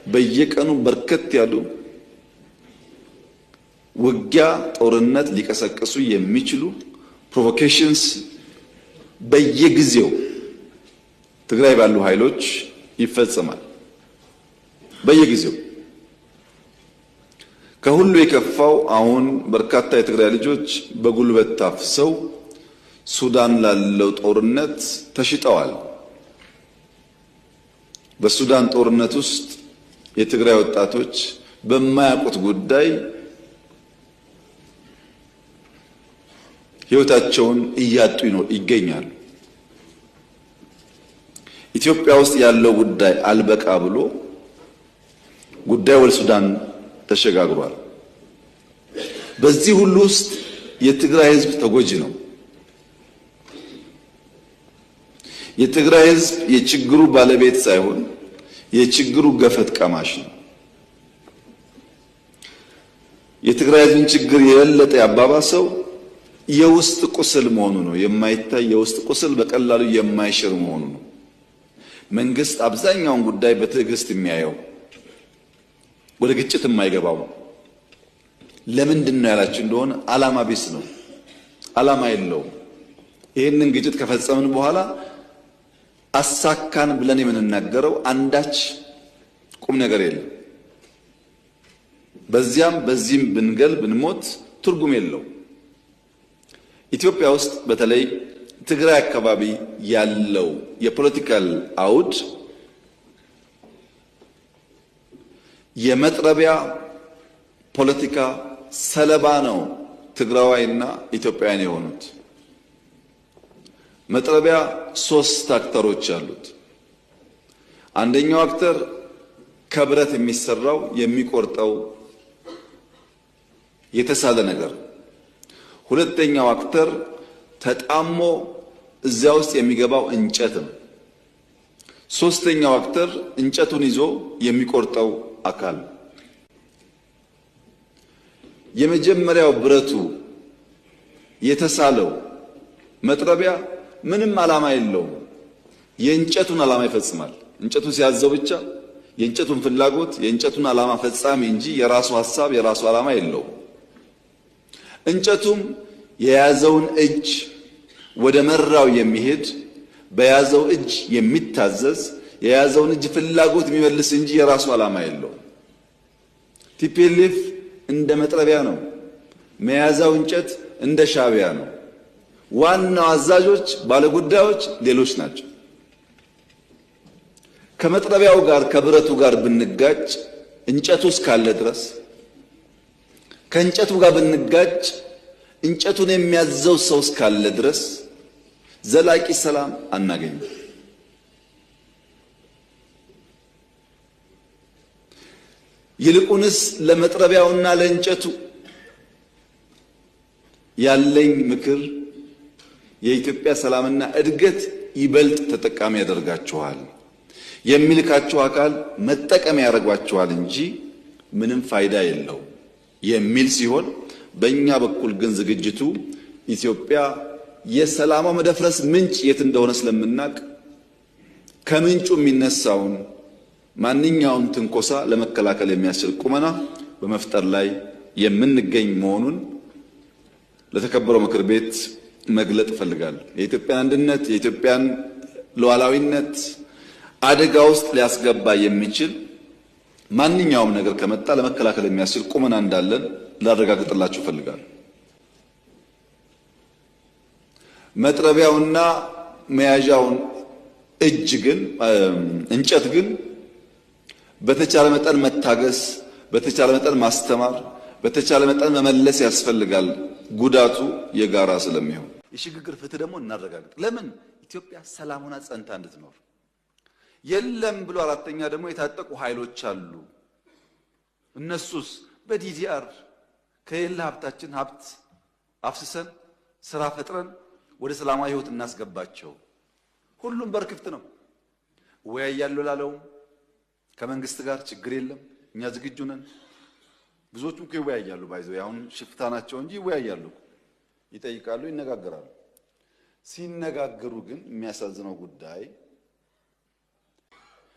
በየቀኑ በርከት ያሉ ውጊያ ጦርነት ሊቀሰቅሱ የሚችሉ ፕሮቮኬሽንስ በየጊዜው ትግራይ ባሉ ኃይሎች ይፈጸማል። በየጊዜው ከሁሉ የከፋው አሁን በርካታ የትግራይ ልጆች በጉልበት ታፍሰው ሱዳን ላለው ጦርነት ተሽጠዋል። በሱዳን ጦርነት ውስጥ የትግራይ ወጣቶች በማያውቁት ጉዳይ ሕይወታቸውን እያጡ ይገኛሉ። ኢትዮጵያ ውስጥ ያለው ጉዳይ አልበቃ ብሎ ጉዳይ ወደ ሱዳን ተሸጋግሯል። በዚህ ሁሉ ውስጥ የትግራይ ሕዝብ ተጎጂ ነው። የትግራይ ሕዝብ የችግሩ ባለቤት ሳይሆን የችግሩ ገፈት ቀማሽ ነው። የትግራይ ሕዝብን ችግር የበለጠ ያባባሰው የውስጥ ቁስል መሆኑ ነው። የማይታይ የውስጥ ቁስል በቀላሉ የማይሽር መሆኑ ነው። መንግስት አብዛኛውን ጉዳይ በትዕግስት የሚያየው ወደ ግጭት የማይገባው ለምንድን ነው ያላችሁ እንደሆነ ዓላማ ቢስ ነው። ዓላማ የለውም። ይህንን ግጭት ከፈጸምን በኋላ አሳካን ብለን የምንናገረው አንዳች ቁም ነገር የለም። በዚያም በዚህም ብንገል ብንሞት ትርጉም የለው። ኢትዮጵያ ውስጥ በተለይ ትግራይ አካባቢ ያለው የፖለቲካል አውድ የመጥረቢያ ፖለቲካ ሰለባ ነው። ትግራዋይና ኢትዮጵያውያን የሆኑት መጥረቢያ ሶስት አክተሮች አሉት። አንደኛው አክተር ከብረት የሚሰራው የሚቆርጠው የተሳለ ነገር፣ ሁለተኛው አክተር ተጣሞ እዚያ ውስጥ የሚገባው እንጨት ነው። ሶስተኛው አክተር እንጨቱን ይዞ የሚቆርጠው አካል። የመጀመሪያው ብረቱ የተሳለው መጥረቢያ ምንም ዓላማ የለውም። የእንጨቱን ዓላማ ይፈጽማል። እንጨቱ ሲያዘው ብቻ የእንጨቱን ፍላጎት የእንጨቱን ዓላማ ፈጻሚ እንጂ የራሱ ሐሳብ የራሱ ዓላማ የለውም። እንጨቱም የያዘውን እጅ ወደ መራው የሚሄድ በያዘው እጅ የሚታዘዝ የያዘውን እጅ ፍላጎት የሚመልስ እንጂ የራሱ ዓላማ የለውም። ቲፒኤልኤፍ እንደ መጥረቢያ ነው። መያዛው እንጨት እንደ ሻዕቢያ ነው። ዋናው አዛዦች ባለጉዳዮች ሌሎች ናቸው። ከመጥረቢያው ጋር ከብረቱ ጋር ብንጋጭ እንጨቱ እስካለ ድረስ ከእንጨቱ ጋር ብንጋጭ እንጨቱን የሚያዘው ሰው እስካለ ድረስ ዘላቂ ሰላም አናገኝም። ይልቁንስ ለመጥረቢያውና ለእንጨቱ ያለኝ ምክር የኢትዮጵያ ሰላምና እድገት ይበልጥ ተጠቃሚ ያደርጋችኋል፣ የሚልካችሁ አካል መጠቀም ያደርጓችኋል እንጂ ምንም ፋይዳ የለው የሚል ሲሆን፣ በእኛ በኩል ግን ዝግጅቱ ኢትዮጵያ የሰላሟ መደፍረስ ምንጭ የት እንደሆነ ስለምናቅ ከምንጩ የሚነሳውን ማንኛውም ትንኮሳ ለመከላከል የሚያስችል ቁመና በመፍጠር ላይ የምንገኝ መሆኑን ለተከበረው ምክር ቤት መግለጥ እፈልጋለሁ። የኢትዮጵያን አንድነት የኢትዮጵያን ሉዓላዊነት አደጋ ውስጥ ሊያስገባ የሚችል ማንኛውም ነገር ከመጣ ለመከላከል የሚያስችል ቁመና እንዳለን ላረጋግጥላችሁ እፈልጋለሁ። መጥረቢያውና መያዣውን እጅ ግን እንጨት ግን በተቻለ መጠን መታገስ፣ በተቻለ መጠን ማስተማር፣ በተቻለ መጠን መመለስ ያስፈልጋል። ጉዳቱ የጋራ ስለሚሆን የሽግግር ፍትህ ደግሞ እናረጋግጥ። ለምን ኢትዮጵያ ሰላም ሆና ጸንታ እንድትኖር። የለም ብሎ አራተኛ ደግሞ የታጠቁ ኃይሎች አሉ። እነሱስ በዲዲአር ከሌላ ሀብታችን ሀብት አፍስሰን ስራ ፈጥረን ወደ ሰላማዊ ህይወት እናስገባቸው። ሁሉም በርክፍት ነው። ወያያለው ላለውም ከመንግስት ጋር ችግር የለም፣ እኛ ዝግጁ ነን። ብዙዎቹ እኮ ይወያያሉ፣ ባይዘው አሁን ሽፍታ ናቸው እንጂ ይወያያሉ፣ ይጠይቃሉ፣ ይነጋገራሉ። ሲነጋገሩ ግን የሚያሳዝነው ጉዳይ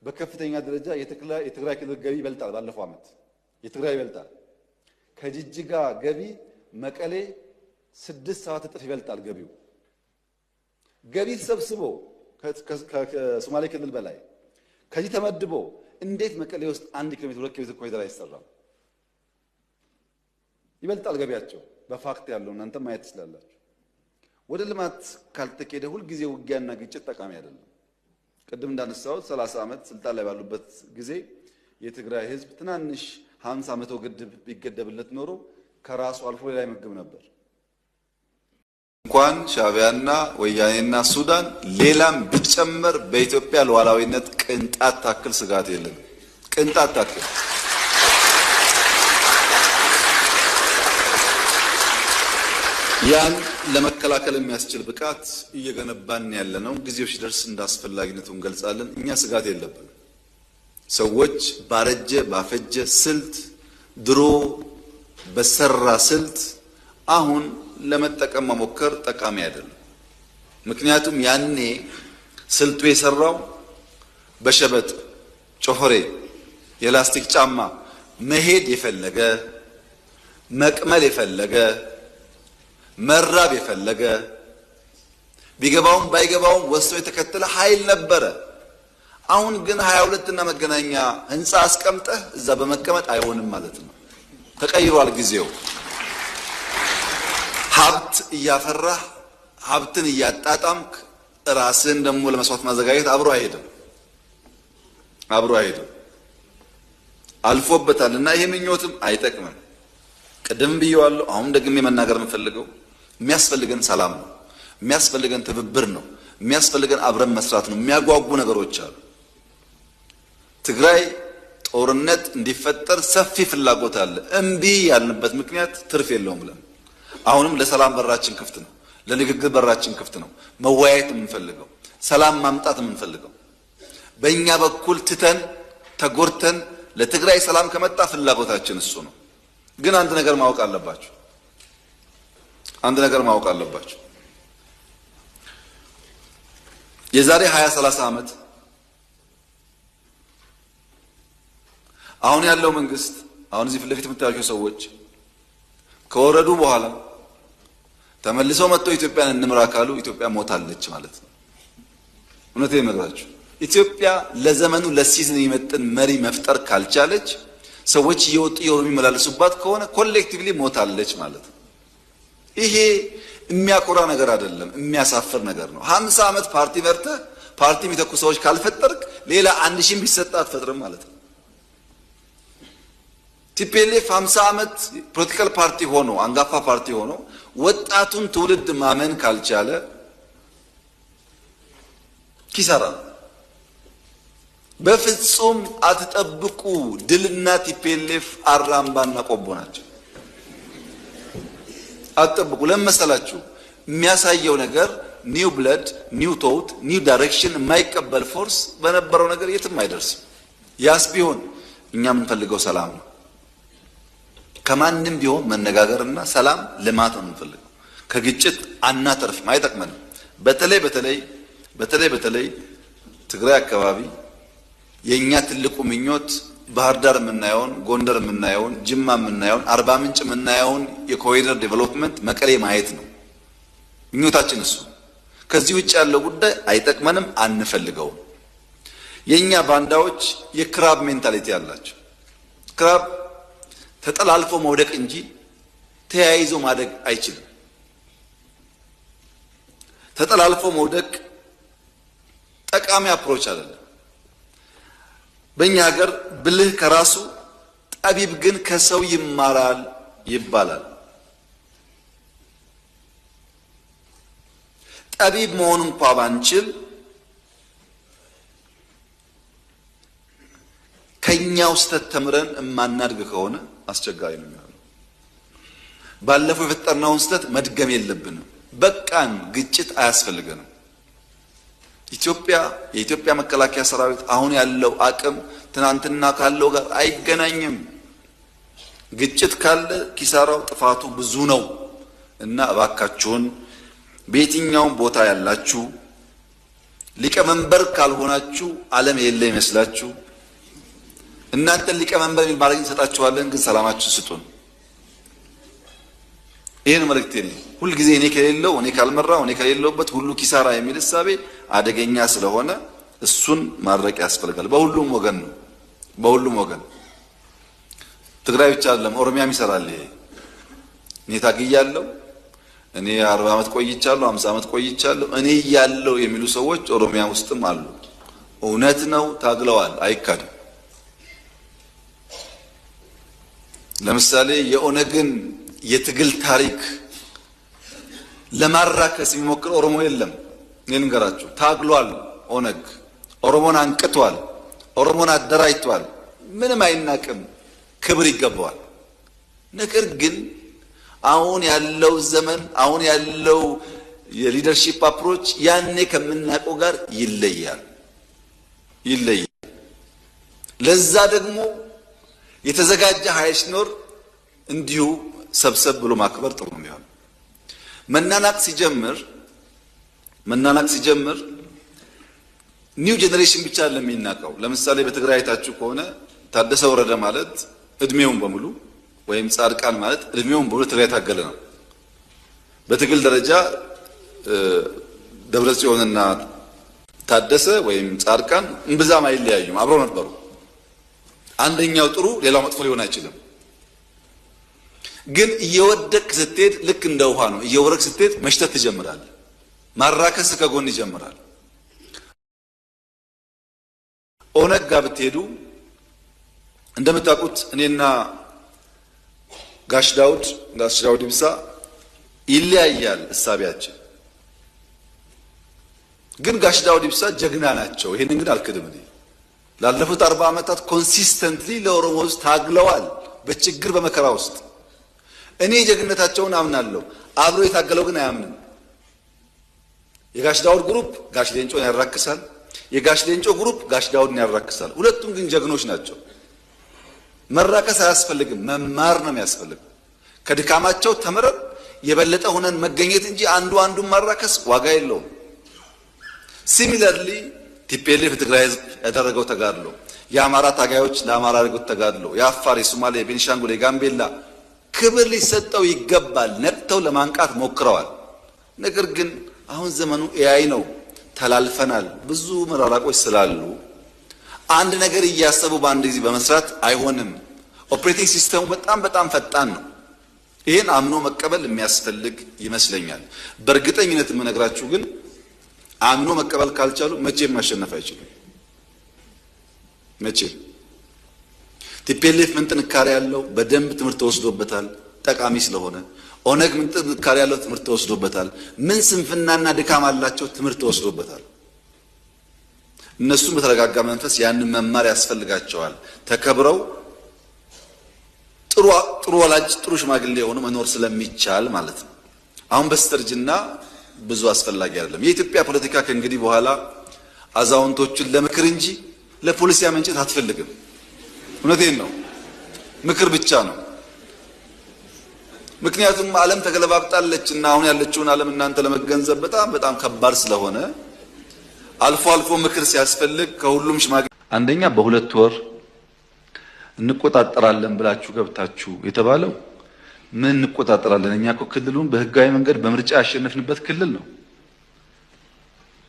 በከፍተኛ ደረጃ የትግራይ ክልል ገቢ ይበልጣል። ባለፈው ዓመት የትግራይ ይበልጣል። ከጅጅጋ ገቢ መቀሌ 6-7 እጥፍ ይበልጣል ገቢው። ገቢ ተሰብስቦ ከሶማሌ ክልል በላይ ከዚህ ተመድቦ እንዴት መቀሌ ውስጥ 1 ኪሎ ሜትር 2 ኪሎ ሜትር ኮሪደር አይሰራም? ይበልጣል ገቢያቸው። በፋክት ያለው እናንተ ማየት ትችላላችሁ። ወደ ልማት ካልተኬደ ሁልጊዜ ውጊያና ግጭት ጠቃሚ አይደለም። ቅድም እንዳነሳሁት 30 ዓመት ስልጣን ላይ ባሉበት ጊዜ የትግራይ ህዝብ ትናንሽ 50-100 ግድብ ቢገደብለት ኖሮ ከራሱ አልፎ ሌላ ይመግብ ነበር። እንኳን ሻዕቢያና ወያኔና ሱዳን ሌላም ቢጨመር በኢትዮጵያ ሉዓላዊነት ቅንጣት ታክል ስጋት የለም። ቅንጣት ታክል ያን ለመከላከል የሚያስችል ብቃት እየገነባን ያለነው። ጊዜው ሲደርስ እንዳስፈላጊነቱ እንገልጻለን። እኛ ስጋት የለብንም። ሰዎች ባረጀ ባፈጀ ስልት ድሮ በሰራ ስልት አሁን ለመጠቀም መሞከር ጠቃሚ አይደለም። ምክንያቱም ያኔ ስልቱ የሰራው በሸበጥ ጮፈሬ የላስቲክ ጫማ መሄድ የፈለገ መቅመል የፈለገ መራብ የፈለገ ቢገባውም ባይገባውም ወስዶ የተከተለ ኃይል ነበረ። አሁን ግን 22 እና መገናኛ ህንፃ አስቀምጠህ እዛ በመቀመጥ አይሆንም ማለት ነው። ተቀይሯል ጊዜው። ሀብት እያፈራህ ሀብትን እያጣጣምክ ራስን ደግሞ ለመስዋዕት ማዘጋጀት አብሮ አይሄድም። አልፎበታልና ይሄ ምኞትም አይጠቅምም። ቅድም ብየዋለሁ፣ አሁን ደግሜ መናገር የምፈልገው የሚያስፈልገን ሰላም ነው። የሚያስፈልገን ትብብር ነው። የሚያስፈልገን አብረን መስራት ነው። የሚያጓጉ ነገሮች አሉ። ትግራይ ጦርነት እንዲፈጠር ሰፊ ፍላጎት አለ። እምቢ ያልንበት ምክንያት ትርፍ የለውም ብለን አሁንም ለሰላም በራችን ክፍት ነው። ለንግግር በራችን ክፍት ነው። መወያየት የምንፈልገው ሰላም ማምጣት የምንፈልገው በእኛ በኩል ትተን ተጎርተን ለትግራይ ሰላም ከመጣ ፍላጎታችን እሱ ነው። ግን አንድ ነገር ማወቅ አለባችሁ። የዛሬ 20-30 ዓመት አሁን ያለው መንግስት አሁን እዚህ ፊት ለፊት የምታዩቸው ሰዎች ከወረዱ በኋላ ተመልሰው መጥተው ኢትዮጵያን እንምራ ካሉ ኢትዮጵያ ሞታለች ማለት ነው። እውነቴን እነግራችሁ፣ ኢትዮጵያ ለዘመኑ ለሲዝን የሚመጥን መሪ መፍጠር ካልቻለች ሰዎች እየወጡ የሚመላለሱባት ከሆነ ኮሌክቲቭሊ ሞታለች ማለት ነው። ይሄ የሚያኮራ ነገር አይደለም፣ የሚያሳፍር ነገር ነው። 50 ዓመት ፓርቲ መርተህ ፓርቲ የሚተኩ ሰዎች ካልፈጠርክ ሌላ 1000 ቢሰጥ አትፈጥርም ማለት ነው። ቲፒኤልኤፍ 50 ዓመት ፖለቲካል ፓርቲ ሆኖ አንጋፋ ፓርቲ ሆኖ ወጣቱን ትውልድ ማመን ካልቻለ ኪሳራ ነው። በፍጹም አትጠብቁ። ድልና ቲፒኤልኤፍ አራምባና ቆቦ ናቸው። አትጠብቁ። ለምን መሰላችሁ? የሚያሳየው ነገር ኒው ብለድ፣ ኒው ቶት፣ ኒው ዳይሬክሽን የማይቀበል ፎርስ በነበረው ነገር የትም አይደርስም። ያስ ቢሆን እኛ የምንፈልገው ሰላም ነው። ከማንም ቢሆን መነጋገርና ሰላም ልማት ነው የምንፈልገው። ከግጭት አናተርፍም፣ አይጠቅመንም። በተለይ ትግራይ አካባቢ የኛ ትልቁ ምኞት ባህር ዳር የምናየውን፣ ጎንደር የምናየውን፣ ጅማ የምናየውን፣ አርባ ምንጭ የምናየውን የኮሪደር ዴቨሎፕመንት መቀሌ ማየት ነው ምኞታችን እሱ። ከዚህ ውጭ ያለው ጉዳይ አይጠቅመንም፣ አንፈልገውም። የኛ ባንዳዎች የክራብ ሜንታሊቲ ያላቸው፣ ክራብ ተጠላልፎ መውደቅ እንጂ ተያይዞ ማደግ አይችልም። ተጠላልፎ መውደቅ ጠቃሚ አፕሮች አይደለም። በእኛ ሀገር ብልህ ከራሱ ጠቢብ ግን ከሰው ይማራል ይባላል። ጠቢብ መሆን እንኳ ባንችል ከኛው ስህተት ተምረን እማናድግ ከሆነ አስቸጋሪ ነው የሚሆነው። ባለፈው የፈጠርነውን ስህተት መድገም የለብንም። በቃን፣ ግጭት አያስፈልገንም። የኢትዮጵያ መከላከያ ሰራዊት አሁን ያለው አቅም ትናንትና ካለው ጋር አይገናኝም። ግጭት ካለ ኪሳራው ጥፋቱ ብዙ ነው እና እባካችሁን በየትኛውም ቦታ ያላችሁ ሊቀመንበር ካልሆናችሁ ዓለም የለ ይመስላችሁ። እናንተን ሊቀመንበር የሚል ማድረግ እንሰጣችኋለን፣ ግን ሰላማችሁ ስጡን። ይሄን መልእክቴ ነው። ሁሉ ጊዜ እኔ ከሌለው እኔ ካልመራው እኔ ከሌለውበት ሁሉ ኪሳራ የሚል እሳቤ አደገኛ ስለሆነ እሱን ማድረቅ ያስፈልጋል። በሁሉም ወገን ነው፣ በሁሉም ወገን። ትግራይ ብቻ አይደለም፣ ኦሮሚያም ይሰራል። ይሄ እኔ ታግያለሁ፣ እኔ 40 ዓመት ቆይቻለሁ፣ 50 ዓመት ቆይቻለሁ፣ እኔ ያለው የሚሉ ሰዎች ኦሮሚያ ውስጥም አሉ። እውነት ነው፣ ታግለዋል፣ አይካድም። ለምሳሌ የኦነግን የትግል ታሪክ ለማራከስ የሚሞክር ኦሮሞ የለም። እኔ ልንገራችሁ፣ ታግሏል። ኦነግ ኦሮሞን አንቅቷል፣ ኦሮሞን አደራጅቷል። ምንም አይናቅም፣ ክብር ይገባዋል። ነገር ግን አሁን ያለው ዘመን አሁን ያለው የሊደርሺፕ አፕሮች ያኔ ከምናውቀው ጋር ይለያል። ለዛ ደግሞ የተዘጋጀ ኃይል ሲኖር እንዲሁ ሰብሰብ ብሎ ማክበር ጥሩ ነው። መናናቅ ሲጀምር ኒው ጄኔሬሽን ብቻ ለሚናቀው። ለምሳሌ በትግራይ አይታችሁ ከሆነ ታደሰ ወረደ ማለት እድሜውን በሙሉ ወይም ጻድቃን ማለት እድሜውን በሙሉ ትግራይ ታገለ ነው። በትግል ደረጃ ደብረጽዮንና ታደሰ ወይም ጻድቃን እምብዛም አይለያዩም፣ አብረው ነበሩ። አንደኛው ጥሩ ሌላው መጥፎ ሊሆን አይችልም። ግን እየወደቅ ስትሄድ ልክ እንደ ውሃ ነው። እየወረቅ ስትሄድ መሽተት ትጀምራለህ። ማራከስ ከጎን ይጀምራል። ኦነግ ጋር ብትሄዱ እንደምታውቁት እኔና ጋሽ ዳውድ ኢብሳ ይለያያል እሳቢያችን። ግን ጋሽ ዳውድ ኢብሳ ጀግና ናቸው። ይሄንን ግን አልክድም። እኔ ላለፉት 40 ዓመታት ኮንሲስተንትሊ ለኦሮሞ ሕዝብ ታግለዋል፣ በችግር በመከራ ውስጥ። እኔ ጀግነታቸውን አምናለሁ። አብሮ የታገለው ግን አያምንም። የጋሽ ዳውድ ግሩፕ ጋሽ ሌንጮን ያራክሳል፣ የጋሽ ሌንጮ ግሩፕ ጋሽ ዳውድን ያራክሳል። ሁለቱም ግን ጀግኖች ናቸው። መራከስ አያስፈልግም፣ መማር ነው የሚያስፈልገው። ከድካማቸው ተምረን የበለጠ ሆነን መገኘት እንጂ አንዱን ማራከስ ዋጋ የለውም። ሲሚለርሊ ቲፒኤልኤፍ ትግራይ ህዝብ ያደረገው ተጋድሎ፣ የአማራ ታጋዮች ለአማራ ያደረጉት ተጋድሎ፣ የአፋር፣ የሶማሌ፣ የቤኒሻንጉል፣ የጋምቤላ ክብር ሊሰጠው ይገባል። ነቅተው ለማንቃት ሞክረዋል። ነገር ግን አሁን ዘመኑ ኤአይ ነው፣ ተላልፈናል። ብዙ መራራቆች ስላሉ አንድ ነገር እያሰቡ በአንድ ጊዜ በመስራት አይሆንም። ኦፕሬቲንግ ሲስተሙ በጣም ፈጣን ነው። ይህን አምኖ መቀበል የሚያስፈልግ ይመስለኛል። በእርግጠኝነት የምነግራችሁ ግን አምኖ መቀበል ካልቻሉ መቼም ማሸነፍ አይችሉም። መቼም ቲፒኤልኤፍ ምን ጥንካሬ ያለው በደንብ ትምህርት ተወስዶበታል፣ ጠቃሚ ስለሆነ። ኦነግ ምን ጥንካሬ ያለው ትምህርት ተወስዶበታል። ምን ስንፍናና ድካም አላቸው፣ ትምህርት ተወስዶበታል። እነሱም በተረጋጋ መንፈስ ያንን መማር ያስፈልጋቸዋል። ተከብረው ጥሩ ወላጅ ጥሩ ሽማግሌ የሆኑ መኖር ስለሚቻል ማለት ነው። አሁን በስተርጅና ብዙ አስፈላጊ አይደለም። የኢትዮጵያ ፖለቲካ ከእንግዲህ በኋላ አዛውንቶችን ለምክር እንጂ ለፖሊሲ መንጨት አትፈልግም። እውነቴን ነው፣ ምክር ብቻ ነው። ምክንያቱም ዓለም ተገለባብጣለች እና አሁን ያለችውን ዓለም እናንተ ለመገንዘብ በጣም ከባድ ስለሆነ አልፎ ምክር ሲያስፈልግ ከሁሉም ሽማግሌ አንደኛ በ2 ወር እንቆጣጠራለን ብላችሁ ገብታችሁ የተባለው ምን እንቆጣጠራለን? እኛ እኮ ክልሉን በህጋዊ መንገድ በምርጫ ያሸነፍንበት ክልል ነው።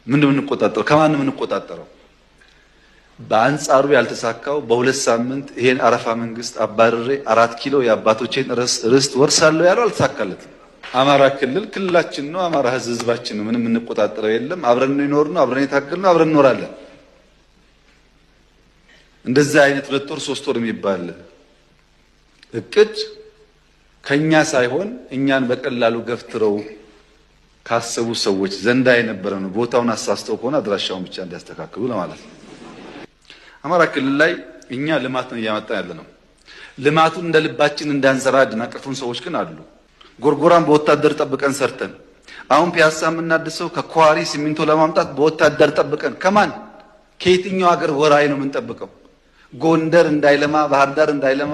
ምንድነው እንቆጣጠረው? ከማን ነው እንቆጣጠረው? በአንጻሩ ያልተሳካው በ2 ሳምንት ይሄን አረፋ መንግስት አባረሬ 4 ኪሎ የአባቶቼን ርስት ወርሳለሁ ያለው አልተሳካለትም። አማራ ክልል ክልላችን ነው። አማራ ህዝባችን ነው። ምንም እንቆጣጠረው የለም። አብረን ነው ይኖርነው፣ አብረን የታገልነው፣ አብረን እንኖራለን። እንደዚህ አይነት 2 ወር 3 ወር የሚባል እቅድ ከኛ ሳይሆን እኛን በቀላሉ ገፍትረው ካሰቡ ሰዎች ዘንዳ የነበረ ነው። ቦታውን አሳስተው ከሆነ አድራሻውን ብቻ እንዲያስተካክሉ ለማለት ነው። አማራ ክልል ላይ እኛ ልማት ነው እያመጣን ያለ ነው። ልማቱን እንደ ልባችን እንዳንሰራ ያደናቀፉን ሰዎች ግን አሉ። ጎርጎራን በወታደር ጠብቀን ሰርተን አሁን ፒያሳ የምናድሰው ከኳሪ ሲሚንቶ ለማምጣት በወታደር ጠብቀን ከየትኛው ሀገር ወራይ ነው የምንጠብቀው? ጎንደር እንዳይለማ፣ ባህር ዳር እንዳይለማ፣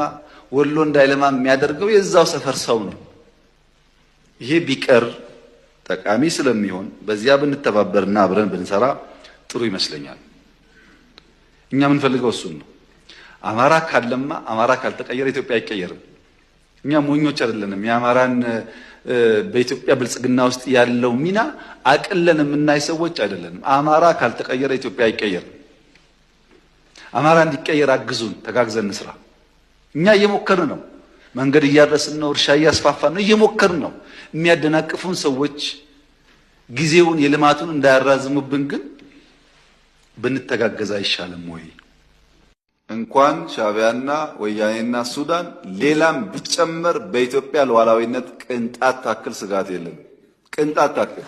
ወሎ እንዳይለማ የሚያደርገው የዛው ሰፈር ሰው ነው። ይሄ ቢቀር ጠቃሚ ስለሚሆን በዚያ ብንተባበርና አብረን ብንሰራ ጥሩ ይመስለኛል። እኛ የምንፈልገው እሱን ነው። አማራ ካለማ አማራ ካልተቀየረ ኢትዮጵያ አይቀየርም። እኛ ሞኞች አይደለንም። የአማራን በኢትዮጵያ ብልጽግና ውስጥ ያለው ሚና አቅለን የምናይ ሰዎች አይደለንም። አማራ ካልተቀየረ ኢትዮጵያ አይቀየርም። አማራ እንዲቀየር አግዙን፣ ተጋግዘን እንስራ። እኛ እየሞከርን ነው። መንገድ እያረስን ነው። እርሻ እያስፋፋን ነው። እየሞከርን ነው። የሚያደናቅፉን ሰዎች ጊዜውን የልማቱን እንዳያራዝሙብን ግን ብንተጋገዝ አይሻልም ወይ? እንኳን ሻዕቢያና ወያኔና ሱዳን ሌላም ቢጨመር በኢትዮጵያ ሉዓላዊነት ቅንጣት ታክል ስጋት የለም። ቅንጣት ታክል።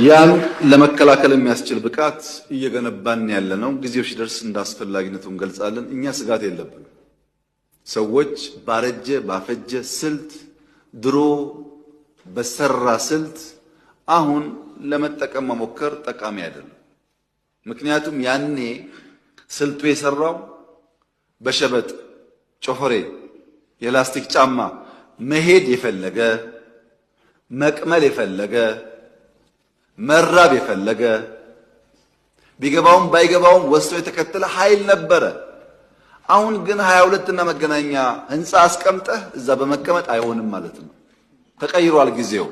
ያን ለመከላከል የሚያስችል ብቃት እየገነባን ያለነው። ጊዜው ሲደርስ እንዳስፈላጊነቱ እንገልጻለን። እኛ ስጋት የለብንም። ሰዎች ባረጀ ባፈጀ ስልት ድሮ በሰራ ስልት አሁን ለመጠቀም መሞከር ጠቃሚ አይደለም። ምክንያቱም ያኔ ስልቱ የሰራው በሸበጥ ጮፈሬ የላስቲክ ጫማ መሄድ የፈለገ መቅመል የፈለገ መራብ የፈለገ ቢገባውም ባይገባውም ወስቶ የተከተለ ኃይል ነበረ። አሁን ግን 22 እና መገናኛ ህንጻ አስቀምጠህ እዛ በመቀመጥ አይሆንም ማለት ነው። ተቀይሯል ጊዜው።